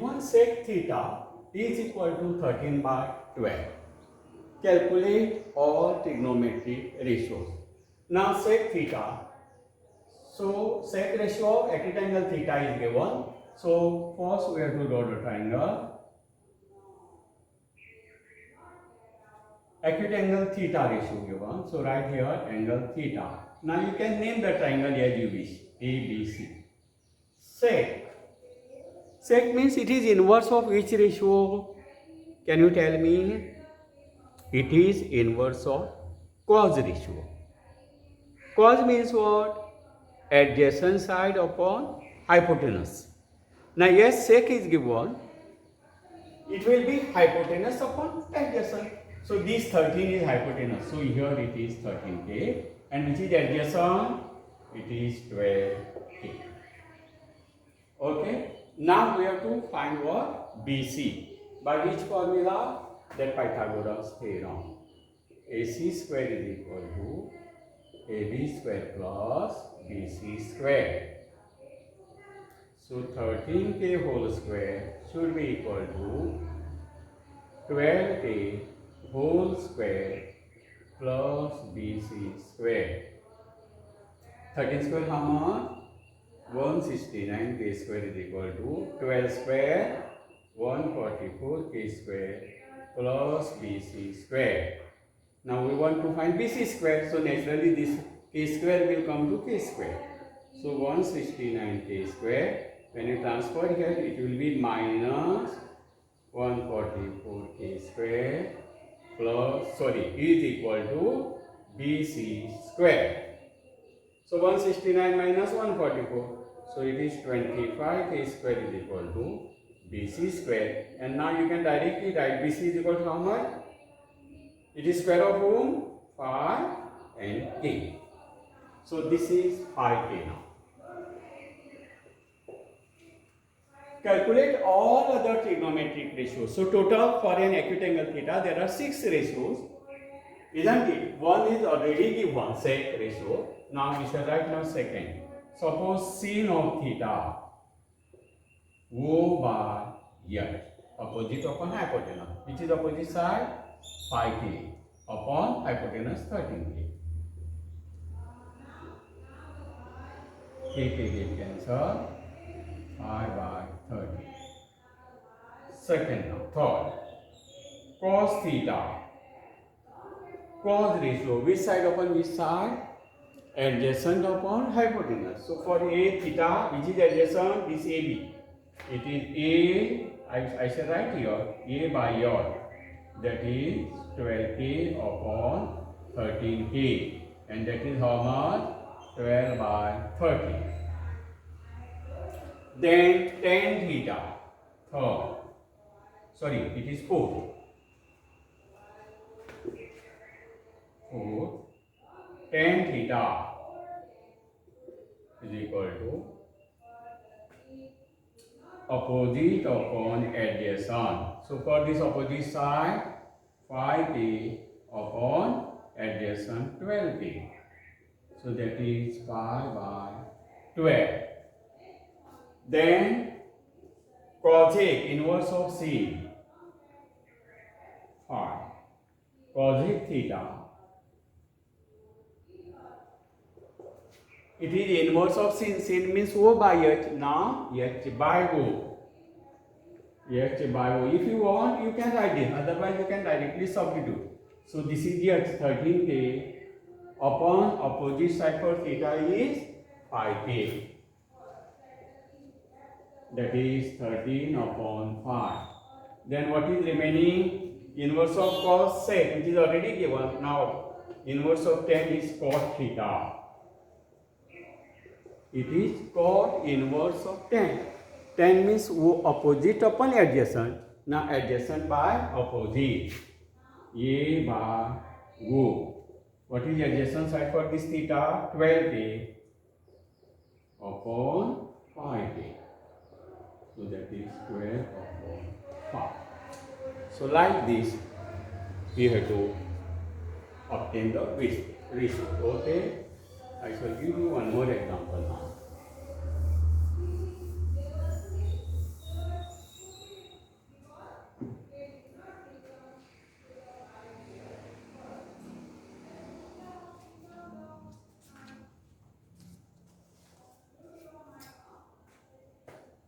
given sec theta is equal to 13 by 12. Calculate all trigonometric ratios. Now sec theta. So sec ratio of acute angle theta is given. So first we have to draw the triangle. Acute angle theta ratio given. So write here angle theta. Now you can name the triangle as you wish. A, B, C. Sec. Sec means it is inverse of which ratio? Can you tell me? It is inverse of cos ratio. Cos means what? Adjacent side upon hypotenuse. Now yes, sec is given. It will be hypotenuse upon adjacent. So this 13 is hypotenuse. So here it is 13k. And which is adjacent? It is 12k. Okay. Now we have to find what? BC. By which formula? That Pythagoras theorem. AC square is equal to AB square plus BC square. So 13k whole square should be equal to 12k whole square plus BC square. 13 square how much? 169 k square is equal to 12 square 144 k square plus BC square. Now we want to find BC square, so naturally this k square will come to k square. So 169 k square, when you transfer here it will be minus 144 k square plus is equal to BC square. So 169 minus 144. So it is 25 k square is equal to BC square. And now you can directly write BC is equal to how much? It is square of whom? Phi and k. So this is phi k now. Calculate all other trigonometric ratios. So total for an acute angle theta there are 6 ratios. Isn't it? One is already given, sec ratio. Now we shall write now second. Suppose sin of theta O by H, opposite upon hypotenuse. Which is opposite side? Phi k upon hypotenuse 13k. K get cancelled. Phi by 30. Second now, third. Cos theta. Cos ratio, which side upon which side? Adjacent upon hypotenuse. So for A theta, which is adjacent, is AB. It is A, I shall write here, A by H. That is 12k upon 13k. And that is how much? 12 by 30. Then tan theta, third. Sorry, it is fourth. Fourth. Tan theta is equal to opposite upon adjacent. So for this opposite side, 5k upon adjacent 12k. So that is 5 by 12. Then cosec inverse of sin, 5. Cosec theta, it is inverse of sin. Sin means O by H. Now H by O. H by O. If you want, you can write it. Otherwise, you can directly substitute. So this is the H 13k upon opposite side for theta is 5k. That is 13 upon 5. Then what is remaining? Inverse of cos sec, which is already given. Now inverse of tan is cot theta. It is cot inverse of tan. Tan means opposite upon adjacent. Now adjacent by opposite. A by O. What is adjacent side for this theta? 12k upon 5k. So that is 12 upon 5. So like this, we have to obtain the ratio. Okay. I shall give you one more example now.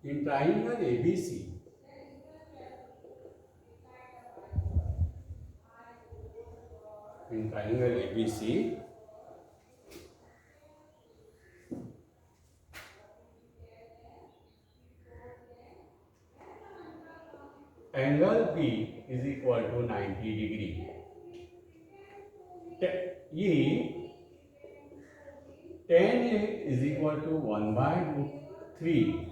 in triangle ABC, angle B is equal to 90 degree. Tan A is equal to 1 by root 3.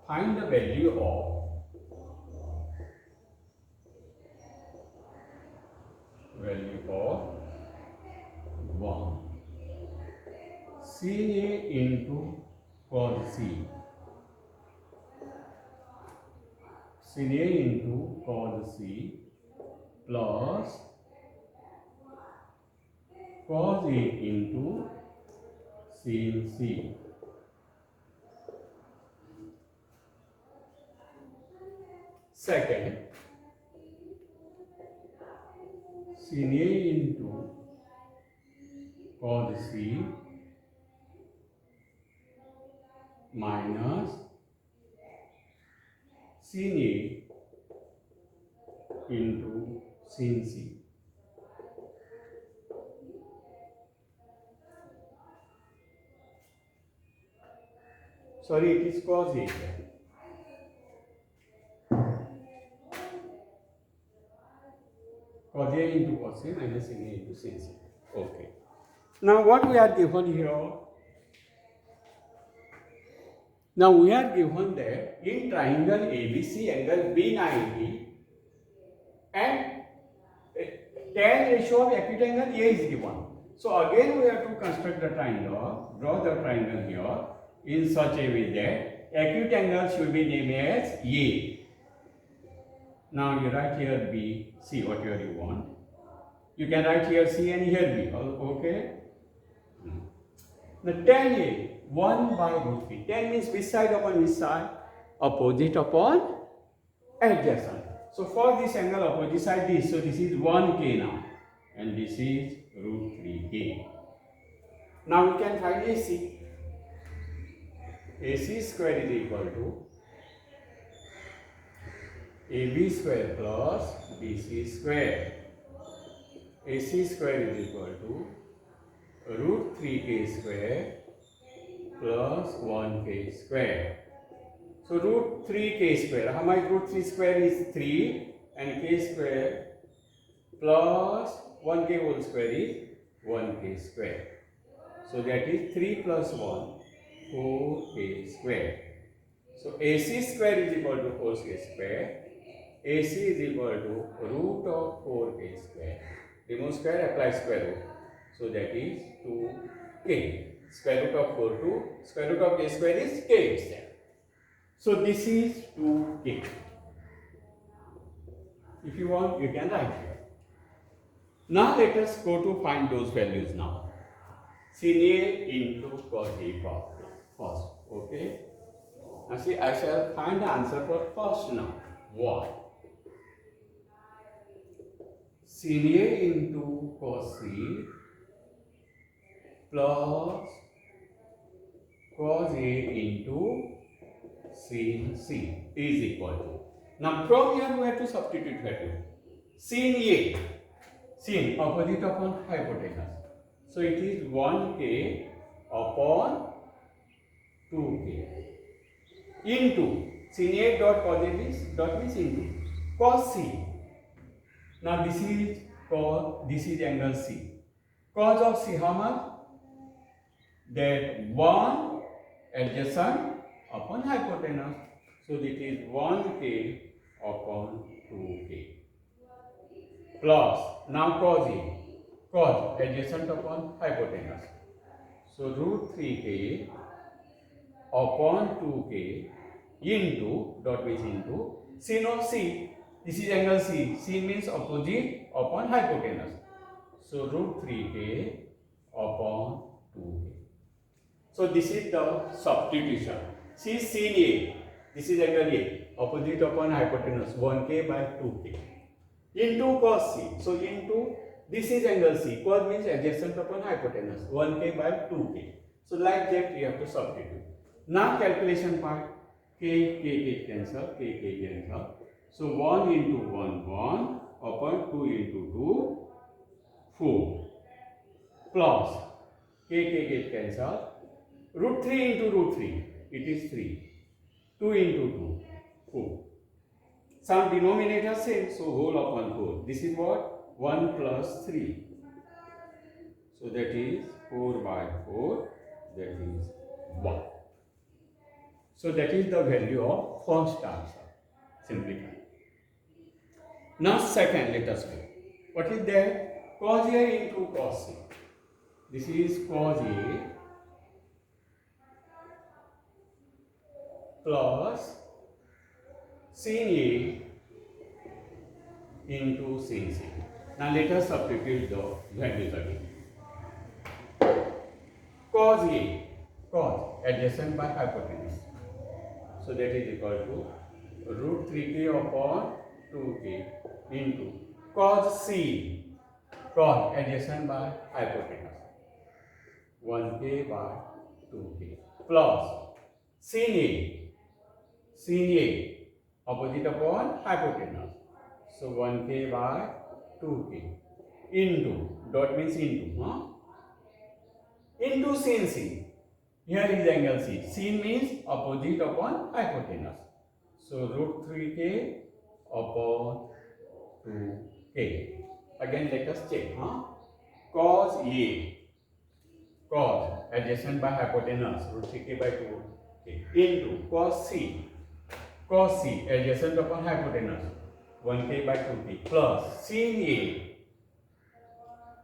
Find the value of one. Sin A into cos C. Sin A into cos C plus cos A into sin C. Second, sin A into cos C minus sin A into sin C. Sorry, it is cos A. Cos A into cos C minus sin A into sin C. Okay. Now what we are given here? Now we are given that in triangle ABC angle B90 and tan ratio of acute angle A is given. So again we have to construct the triangle, draw the triangle here in such a way that acute angle should be named as A. Now you write here B, C whatever you want. You can write here C and here B, okay? The tan A, 1 by root 3. Tan means which side upon which side? Opposite upon adjacent. So for this angle opposite side this, so this is 1k now. And this is root 3k. Now we can find AC. AC square is equal to AB square plus BC square. AC square is equal to root 3k square plus 1k square. So root 3k square. How much root 3 square is 3 and k square plus 1k whole square is 1k square. So that is 3 plus 1, 4k square. So AC square is equal to 4k square. AC is equal to root of 4k square. Remove square, apply square root. So that is 2k. Square root of 4 to square root of k square is k itself. So this is 2k. If you want, you can write here. Now let us go to find those values now. Sin A into cos A first. Okay. Now see, I shall find the answer for first now. What? Sin A into cos C plus cos A into sin C is equal to. Now from here we have to substitute value. Sin A, sin opposite upon hypotenuse. So it is 1k upon 2k into sin A dot cos A means into cos C. Now this is cos, this is angle C. Cos of C how much? That 1 adjacent upon hypotenuse. So it is 1k upon 2k. Plus, now cos A. Cos adjacent upon hypotenuse. So root 3k upon 2k into, dot means into, sin of C. This is angle C. C means opposite upon hypotenuse. So root 3k upon 2k. So this is the substitution. C is sin A. This is angle A. Opposite upon hypotenuse 1k by 2k. Into cos C. So into, this is angle C. Cos means adjacent upon hypotenuse 1k by 2k. So like that we have to substitute. Now calculation part. K cancel. So 1 into 1, 1 upon 2 into 2, 4. Plus K get cancel. Root 3 into root 3, it is 3. 2 into 2, 4. Some denominator same, so whole upon 4. This is what? 1 plus 3. So that is 4 by 4, that is 1. So that is the value of first answer. Simplify. Now second, let us go. What is that? Cos A into cos C. This is cos A plus sin A into sin C. Now let us substitute the values again. Cos A, cos adjacent by hypotenuse. So that is equal to root 3k upon 2k into cos C, cos adjacent by hypotenuse, 1k by 2k plus sin A, opposite upon hypotenuse. So 1k by 2k into, dot means into, into sin C. Here is angle C. Sin means opposite upon hypotenuse. So root 3k upon 2k. Again let us check. Cos A, cos adjacent by hypotenuse, root 3k by 2k into cos C adjacent upon hypotenuse, 1k by 2k plus sin A,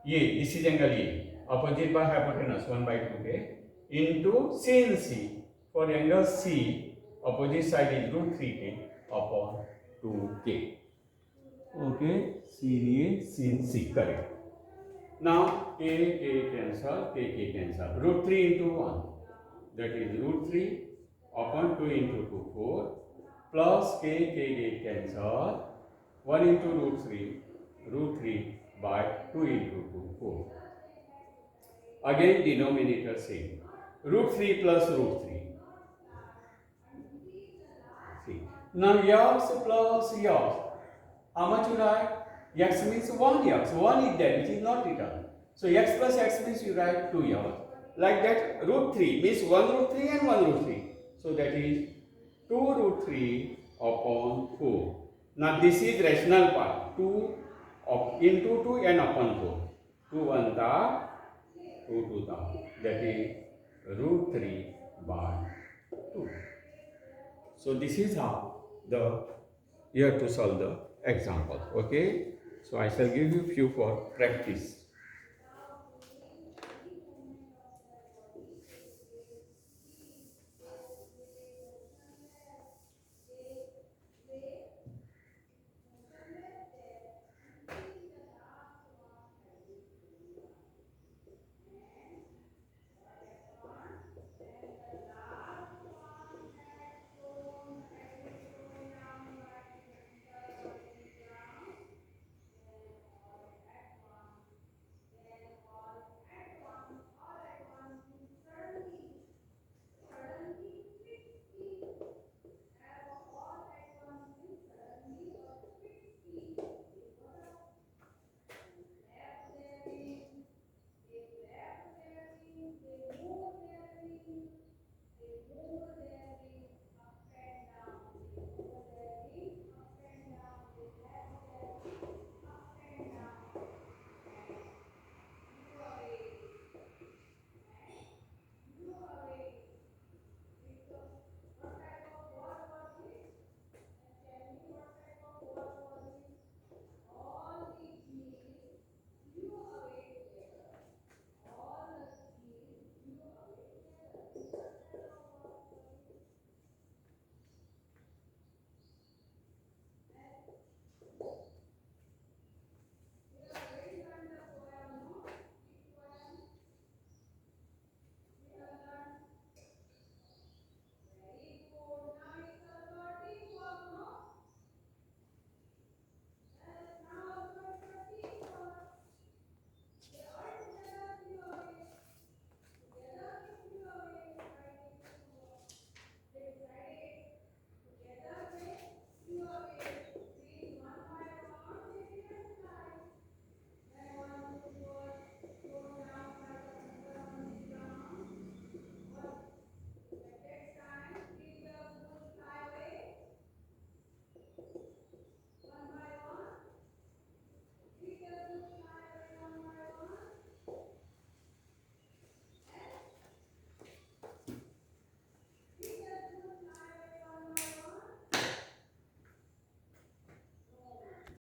this is angle A, opposite by hypotenuse, 1 by 2k into sin C. For angle C, opposite side is root 3k upon 2k. Okay, sin C, correct. Now k cancel. Root 3 into 1, that is root 3 upon 2 into 2, 4 plus k cancel. 1 into root 3 by 2 into 2, 4. Again denominator same. Root 3 plus root 3. See. Now x plus x. How much you write? X means 1x. 1 is there, which is not written. So x plus x means you write 2x. Like that, root 3 means 1 root 3 and 1 root 3. So that is 2 root 3 upon 4. Now this is rational part. 2 into 2 and upon 4. 2 1 ta, 2 2 ta. That is root 3 by 2. So this is how you have to solve the example. Okay. So I shall give you few for practice.